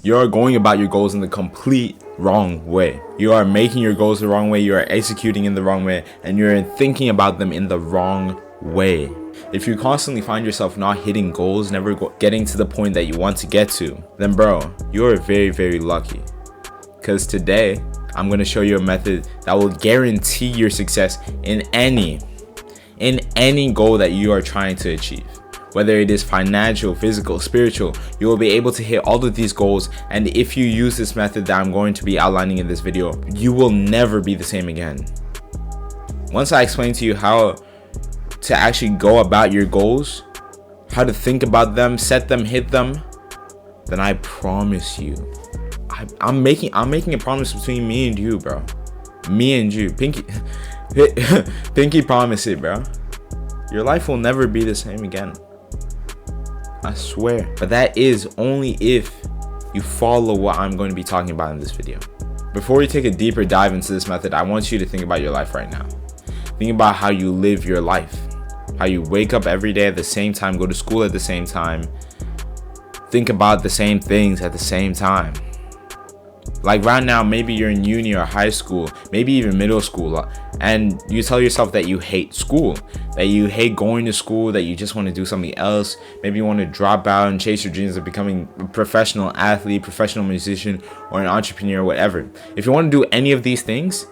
You're going about your goals in the complete wrong way. You are making your goals the wrong way, you are executing in the wrong way, and you're thinking about them in the wrong way. If you constantly find yourself not hitting goals, never getting to the point that you want to get to, then bro, you're very, very lucky. Because today, I'm going to show you a method that will guarantee your success in any goal that you are trying to achieve. Whether it is financial, physical, spiritual, you will be able to hit all of these goals. And if you use this method that I'm going to be outlining in this video, you will never be the same again. Once I explain to you how to actually go about your goals, how to think about them, set them, hit them, then I promise you, I'm making a promise between me and you, bro. Me and you, Pinky promise it, bro. Your life will never be the same again. I swear. But that is only if you follow what I'm going to be talking about in this video. Before we take a deeper dive into this method, I want you to think about your life right now. Think about how you live your life. How you wake up every day at the same time, go to school at the same time, think about the same things at the same time. Like right now, maybe you're in uni or high school, maybe even middle school, and you tell yourself that you hate school, that you hate going to school, that you just want to do something else. Maybe you want to drop out and chase your dreams of becoming a professional athlete, professional musician, or an entrepreneur, whatever. If you want to do any of these things,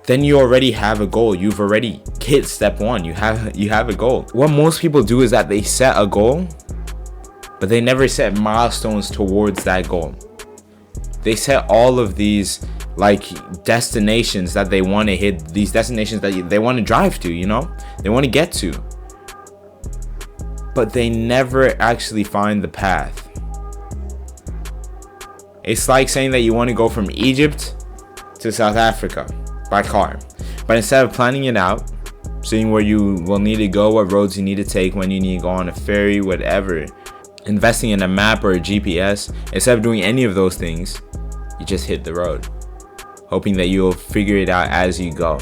then you already have a goal. You've already hit step one. You have a goal. What most people do is that they set a goal, but they never set milestones towards that goal. They set all of these like destinations that they want to hit, these destinations that they want to drive to, you know, they want to get to, but they never actually find the path. It's like saying that you want to go from Egypt to South Africa by car, but instead of planning it out, seeing where you will need to go, what roads you need to take, when you need to go on a ferry, whatever, investing in a map or a GPS, instead of doing any of those things, you just hit the road, hoping that you'll figure it out as you go.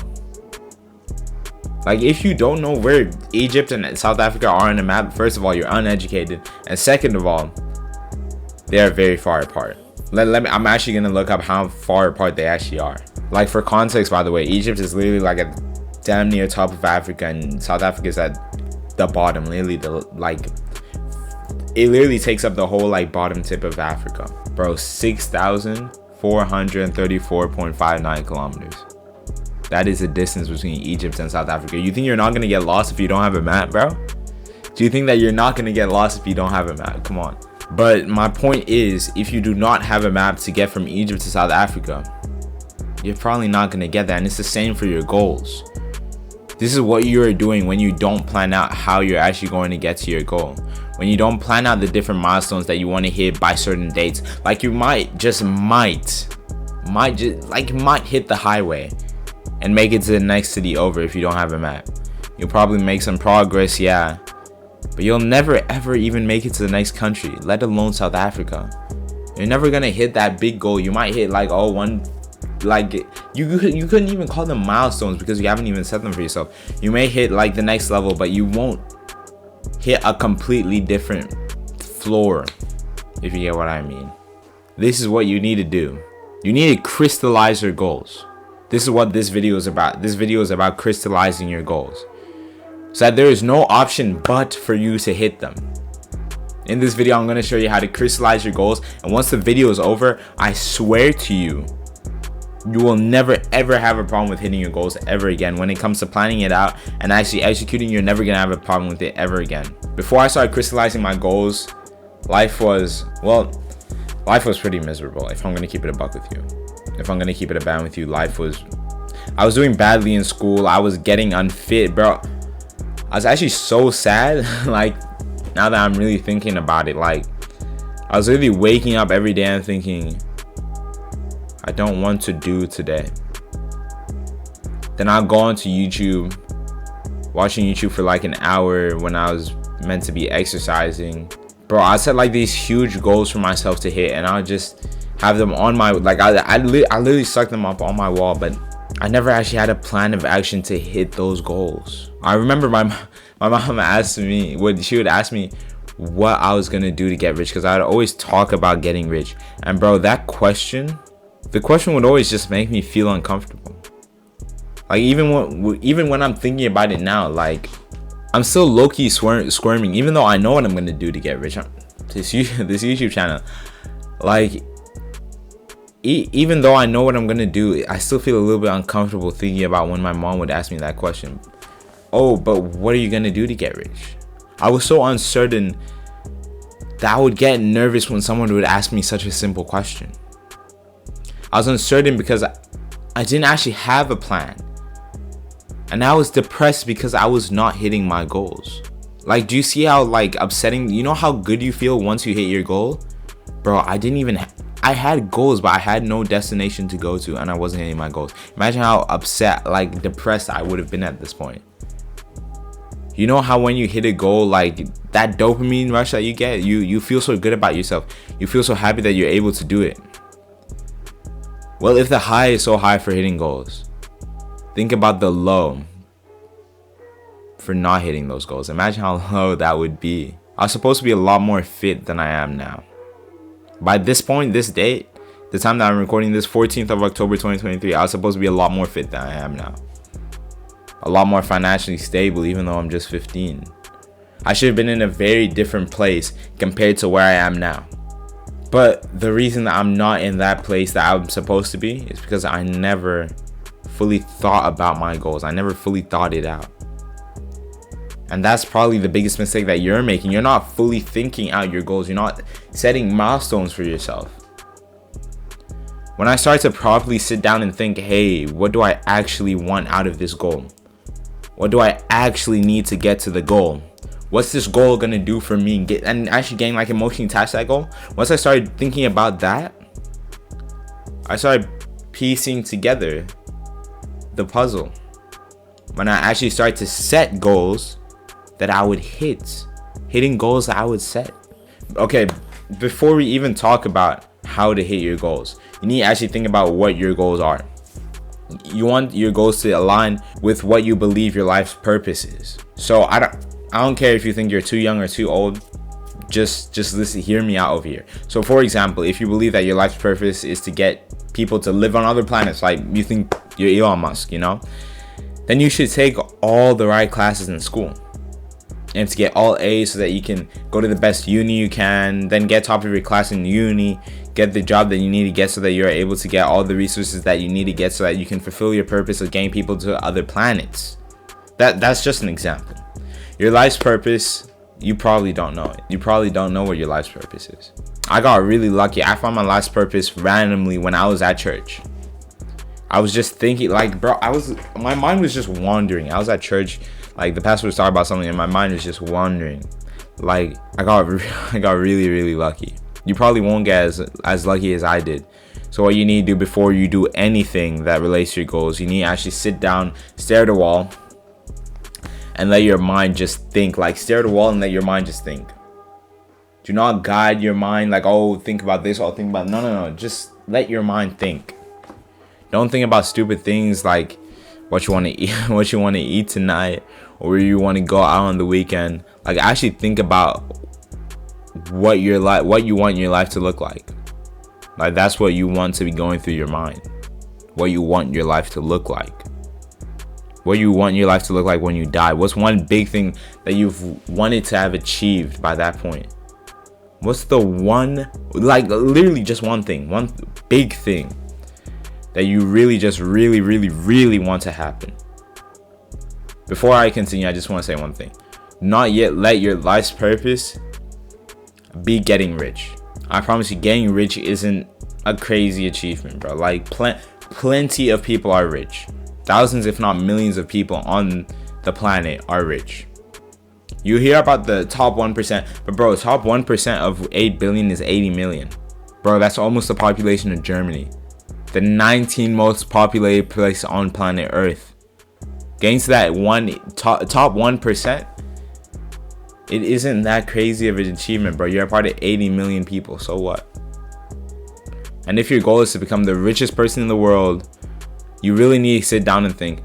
Like, if you don't know where Egypt and South Africa are on a map, first of all, you're uneducated, and second of all, they are very far apart. I'm actually gonna look up how far apart they actually are. Like, for context, by the way, Egypt is literally like at damn near top of Africa, and South Africa is at the bottom. Literally, it literally takes up the whole like bottom tip of Africa, bro. 6,434.59 kilometers. That is the distance between Egypt and South Africa. You think you're not gonna get lost if you don't have a map, bro? Do you think that you're not gonna get lost if you don't have a map? Come on. But my point is, if you do not have a map to get from Egypt to South Africa, you're probably not gonna get that. And it's the same for your goals. This is what you are doing when you don't plan out how you're actually going to get to your goal. When you don't plan out the different milestones that you want to hit by certain dates. Like, you might hit the highway and make it to the next city over if you don't have a map. You'll probably make some progress, yeah, but you'll never ever even make it to the next country, let alone South Africa. You're never gonna hit that big goal. You might hit like you couldn't even call them milestones because you haven't even set them for yourself. You may hit like the next level, but you won't hit a completely different floor, if you get what I mean. This is what you need to do. You need to crystallize your goals. This is what this video is about. This video is about crystallizing your goals, so that there is no option but for you to hit them. In this video, I'm going to show you how to crystallize your goals, and once the video is over, I swear to you, you will never ever have a problem with hitting your goals ever again. When it comes to planning it out and actually executing, you're never gonna have a problem with it ever again. Before I started crystallizing my goals, life was pretty miserable, if I'm gonna keep it a buck with you. If I'm gonna keep it a band with you, I was doing badly in school. I was getting unfit, bro. I was actually so sad. Like, now that I'm really thinking about it, like, I was really waking up every day and thinking, I don't want to do today. Then I'll go onto YouTube, watching YouTube for like an hour when I was meant to be exercising. Bro, I set like these huge goals for myself to hit, and I'll just have them on my, like, I literally stuck them up on my wall, but I never actually had a plan of action to hit those goals. I remember my mom asked me, she would ask me, what I was gonna do to get rich, because I'd always talk about getting rich. And bro, the question would always just make me feel uncomfortable. Like even when I'm thinking about it now, like I'm still low-key squirming, even though I know what I'm gonna do to get rich. This YouTube channel, like even though I know what I'm gonna do, I still feel a little bit uncomfortable thinking about when my mom would ask me that question. Oh, but what are you gonna do to get rich? I was so uncertain that I would get nervous when someone would ask me such a simple question. I was uncertain because I didn't actually have a plan. And I was depressed because I was not hitting my goals. Like, do you see how like upsetting, you know how good you feel once you hit your goal? Bro, I had goals, but I had no destination to go to, and I wasn't hitting my goals. Imagine how upset, like depressed I would have been at this point. You know how when you hit a goal, like that dopamine rush that you get, you feel so good about yourself. You feel so happy that you're able to do it. Well, if the high is so high for hitting goals, think about the low for not hitting those goals. Imagine how low that would be. I was supposed to be a lot more fit than I am now. By this point, this date, the time that I'm recording this, 14th of October 2023, I was supposed to be a lot more fit than I am now. A lot more financially stable, even though I'm just 15. I should have been in a very different place compared to where I am now. But the reason that I'm not in that place that I'm supposed to be is because I never fully thought about my goals. I never fully thought it out. And that's probably the biggest mistake that you're making. You're not fully thinking out your goals. You're not setting milestones for yourself. When I start to properly sit down and think, hey, what do I actually want out of this goal? What do I actually need to get to the goal? What's this goal gonna do for me? And actually getting like emotionally attached to that goal. Once I started thinking about that, I started piecing together the puzzle. When I actually started to set goals that I would hitting goals that I would set. Okay, before we even talk about how to hit your goals, you need to actually think about what your goals are. You want your goals to align with what you believe your life's purpose is. So I don't care if you think you're too young or too old. Just listen, hear me out over here. So for example, if you believe that your life's purpose is to get people to live on other planets, like you think you're Elon Musk, you know, then you should take all the right classes in school and to get all A's so that you can go to the best uni you can, then get top of your class in uni, get the job that you need to get so that you're able to get all the resources that you need to get so that you can fulfill your purpose of getting people to other planets. That's just an example. Your life's purpose, you probably don't know it. You probably don't know what your life's purpose is. I got really lucky. I found my life's purpose randomly when I was at church. I was just thinking, like, bro, my mind was just wandering. I was at church, like the pastor was talking about something and my mind was just wandering. Like I got really, really lucky. You probably won't get as lucky as I did. So what you need to do before you do anything that relates to your goals, you need to actually sit down, stare at the wall, and let your mind just think. Like stare at the wall and let your mind just think. Do not guide your mind like, oh, think about this, or think about no. Just let your mind think. Don't think about stupid things like what you want to eat tonight, or where you want to go out on the weekend. Like actually think about what you want your life to look like. Like that's what you want to be going through your mind. What you want your life to look like. What you want your life to look like when you die. What's one big thing that you've wanted to have achieved by that point? What's the one, like literally just one thing, one big thing that you really just really want to happen? Before I continue, I just want to say one thing. Not yet let your life's purpose be getting rich. I promise you, getting rich isn't a crazy achievement, bro. Like plenty of people are rich. Thousands, if not millions of people on the planet are rich. You hear about the top 1%, but bro, top 1% of 8 billion is 80 million. Bro, that's almost the population of Germany. The 19th most populated place on planet Earth. Getting to that top 1%, it isn't that crazy of an achievement, bro. You're a part of 80 million people, so what? And if your goal is to become the richest person in the world, you really need to sit down and think,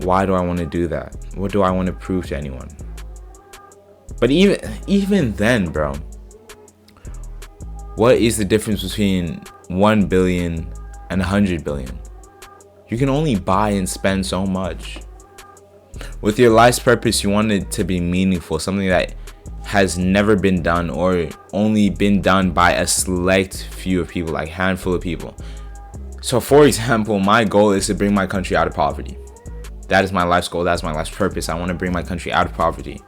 why do I want to do that? What do I want to prove to anyone? But even then, bro, what is the difference between 1 billion and 100 billion? You can only buy and spend so much. With your life's purpose, you want it to be meaningful, something that has never been done or only been done by a select few of people, like a handful of people. So for example, my goal is to bring my country out of poverty. That is my life's goal. That's my life's purpose. I want to bring my country out of poverty.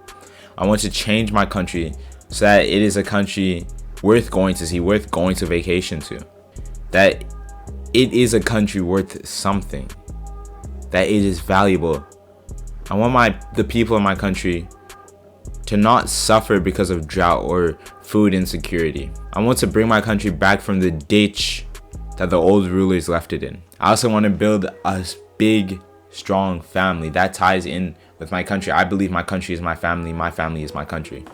I want to change my country so that it is a country worth going to see, worth going to vacation to. That it is a country worth something. That it is valuable. I want the people in my country to not suffer because of drought or food insecurity. I want to bring my country back from the ditch that the old rulers left it in. I also want to build a big, strong family that ties in with my country. I believe my country is my family is my country.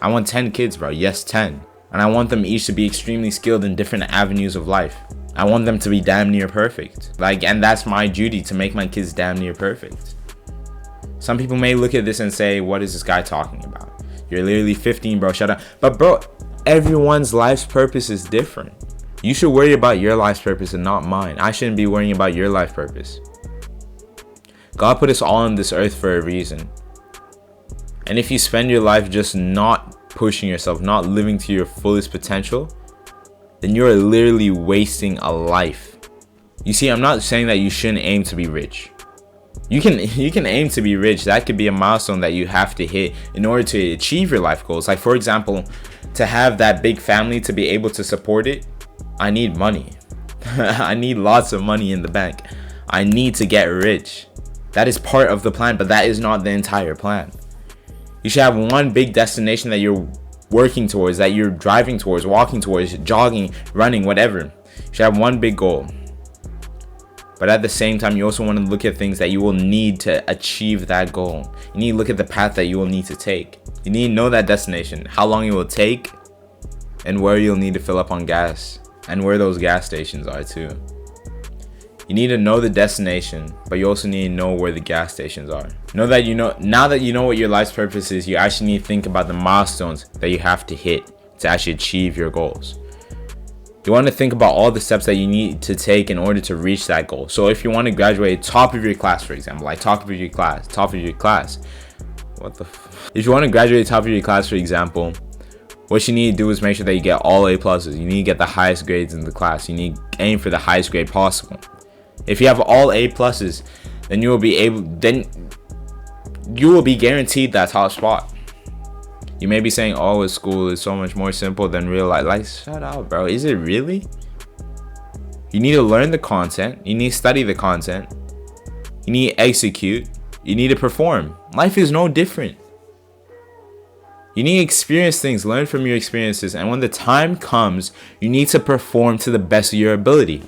I want 10 kids, bro. Yes, 10. And I want them each to be extremely skilled in different avenues of life. I want them to be damn near perfect. And that's my duty, to make my kids damn near perfect. Some people may look at this and say, what is this guy talking about? You're literally 15, bro. Shut up. But bro, everyone's life's purpose is different. You should worry about your life's purpose and not mine. I shouldn't be worrying about your life purpose. God put us all on this earth for a reason. And if you spend your life just not pushing yourself, not living to your fullest potential, then you're literally wasting a life. You see, I'm not saying that you shouldn't aim to be rich. You can aim to be rich. That could be a milestone that you have to hit in order to achieve your life goals. Like, for example, to have that big family, to be able to support it, I need money. I need lots of money in the bank. I need to get rich. That is part of the plan, but that is not the entire plan. You should have one big destination that you're working towards, that you're driving towards, walking towards, jogging, running, whatever. You should have one big goal. But at the same time, you also want to look at things that you will need to achieve that goal. You need to look at the path that you will need to take. You need to know that destination, how long it will take, and where you'll need to fill up on gas, and where those gas stations are too. You need to know the destination, but you also need to know where the gas stations are. Now that you know what your life's purpose is, you actually need to think about the milestones that you have to hit to actually achieve your goals. You want to think about all the steps that you need to take in order to reach that goal. So if you want to graduate top of your class, for example, like top of your class. If you want to graduate top of your class, for example, what you need to do is make sure that you get all A pluses. You need to get the highest grades in the class. You need to aim for the highest grade possible. If you have all A pluses, then you will be guaranteed that top spot. You may be saying, oh, school is so much more simple than real life. Like, shut up, bro. Is it really? You need to learn the content. You need to study the content. You need to execute. You need to perform. Life is no different. You need to experience things, learn from your experiences, and when the time comes, you need to perform to the best of your ability.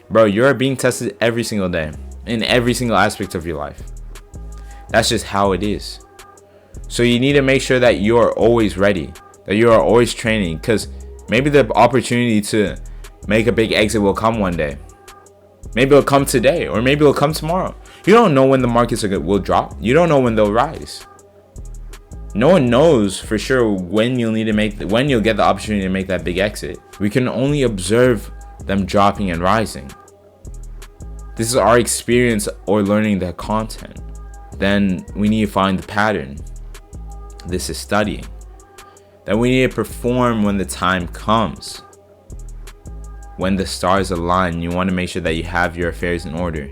Bro, you're being tested every single day, in every single aspect of your life. That's just how it is. So you need to make sure that you are always ready, that you are always training, because maybe the opportunity to make a big exit will come one day. Maybe it'll come today, or maybe it'll come tomorrow. You don't know when the markets will drop. You don't know when they'll rise. No one knows for sure when you'll get the opportunity to make that big exit. We can only observe them dropping and rising. This is our experience or learning the content. Then we need to find the pattern. This is studying. Then we need to perform when the time comes. When the stars align, you want to make sure that you have your affairs in order.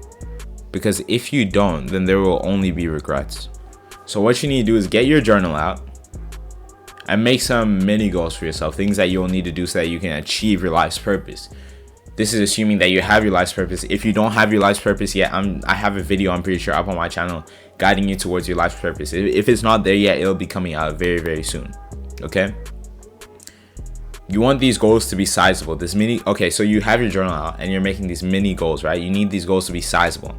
Because if you don't, then there will only be regrets. So what you need to do is get your journal out and make some mini goals for yourself. Things that you will need to do so that you can achieve your life's purpose. This is assuming that you have your life's purpose. If you don't have your life's purpose yet, I have a video, I'm pretty sure, up on my channel guiding you towards your life's purpose. If it's not there yet, it'll be coming out very, very soon. Okay? You want these goals to be sizable. So you have your journal out and you're making these mini goals, right? You need these goals to be sizable.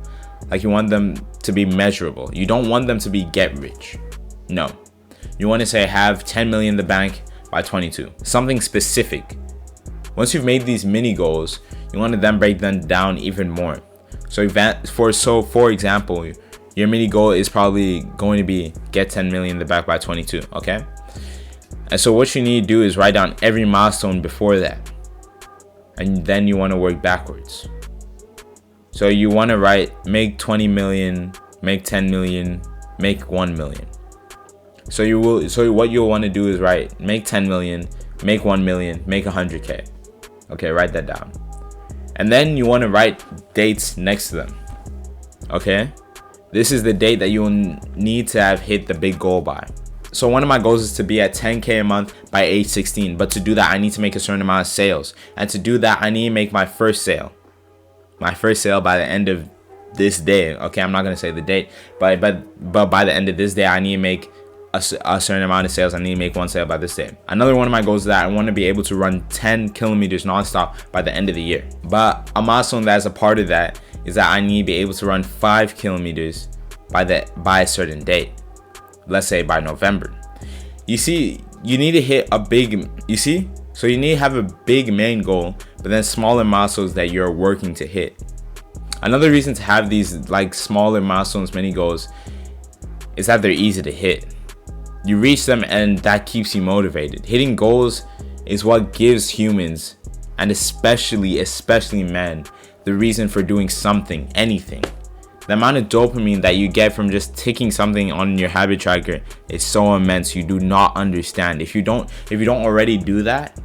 Like, you want them to be measurable. You don't want them to be get rich. No. You want to say have 10 million in the bank by 22. Something specific. Once you've made these mini goals, you want to then break them down even more. For example, you your mini goal is probably going to be get 10 million in the back by 22. Okay, and so what you need to do is write down every milestone before that, and then you want to work backwards. So you want to write make 20 million, make 10 million, make 1 million. So what you'll want to do is write make 10 million, make 1 million, make 100K. Okay, write that down. And then you want to write dates next to them. Okay, this is the date that you will need to have hit the big goal by. So one of my goals is to be at 10K a month by age 16. But to do that, I need to make a certain amount of sales. And to do that, I need to make my first sale. My first sale by the end of this day. Okay, I'm not going to say the date. But by the end of this day, I need to make a certain amount of sales. I need to make one sale by this day. Another one of my goals is that I want to be able to run 10 kilometers nonstop by the end of the year. But a milestone that is a part of that is that I need to be able to run 5 kilometers by a certain date. Let's say by November. You see, you need to hit a big, so you need to have a big main goal, but then smaller milestones that you're working to hit. Another reason to have these like smaller milestones, mini goals, is that they're easy to hit. You reach them and that keeps you motivated. Hitting goals is what gives humans, and especially men, the reason for doing something, anything. The amount of dopamine that you get from just ticking something on your habit tracker is so immense. You do not understand. If you don't already do that,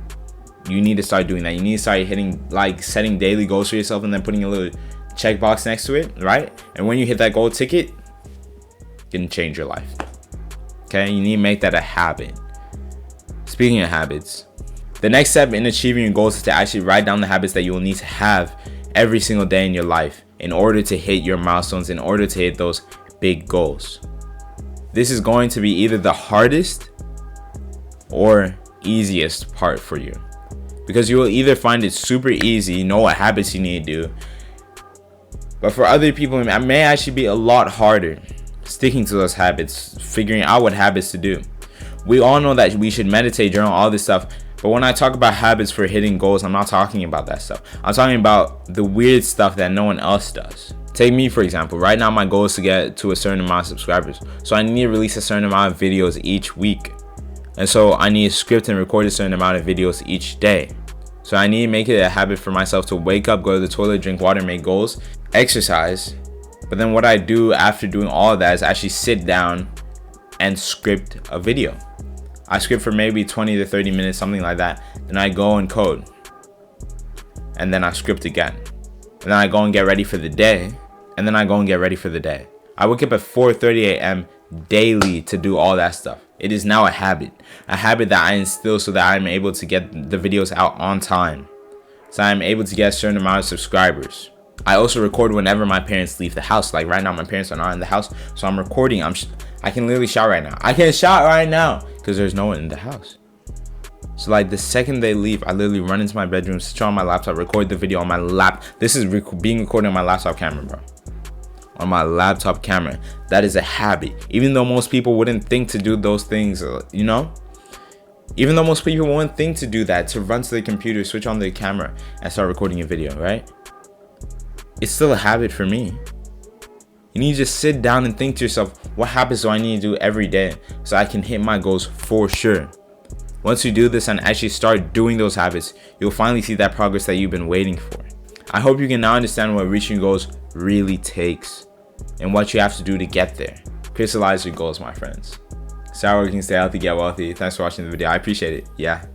you need to start doing that. You need to start setting daily goals for yourself and then putting a little checkbox next to it, right? And when you hit that goal, ticket, it can change your life. Okay, you need to make that a habit. Speaking of habits, the next step in achieving your goals is to actually write down the habits that you will need to have every single day in your life in order to hit your milestones, in order to hit those big goals. This is going to be either the hardest or easiest part for you, because you will either find it super easy, know what habits you need to do, but for other people it may actually be a lot harder sticking to those habits, figuring out what habits to do. We all know that we should meditate, journal, all this stuff, but when I talk about habits for hitting goals, I'm not talking about that stuff. I'm talking about the weird stuff that no one else does. Take me for example. Right now my goal is to get to a certain amount of subscribers, so I need to release a certain amount of videos each week, and so I need to script and record a certain amount of videos each day. So I need to make it a habit for myself to wake up, go to the toilet, drink water, make goals, exercise. But then what I do after doing all of that is actually sit down and script a video. I script for maybe 20 to 30 minutes, something like that. Then I go and code. And then I script again. And then I go and get ready for the day. And then I go and get ready for the day. I wake up at 4:30 a.m. daily to do all that stuff. It is now a habit that I instill so that I'm able to get the videos out on time. So I'm able to get a certain amount of subscribers. I also record whenever my parents leave the house. Like right now, my parents are not in the house, so I'm recording. I can literally shout right now. I can shout right now because there's no one in the house. So like the second they leave, I literally run into my bedroom, switch on my laptop, record the video on my lap. This is being recorded on my laptop camera, bro. On my laptop camera. That is a habit. Even though most people wouldn't think to do those things, you know? Even though most people wouldn't think to do that, to run to the computer, switch on the camera, and start recording a video, right? It's still a habit for me. You need to just sit down and think to yourself, what habits do I need to do every day so I can hit my goals for sure? Once you do this and actually start doing those habits, you'll finally see that progress that you've been waiting for. I hope you can now understand what reaching goals really takes and what you have to do to get there. Crystallize your goals, my friends. Start working, stay healthy, get wealthy. Thanks for watching the video. I appreciate it. Yeah.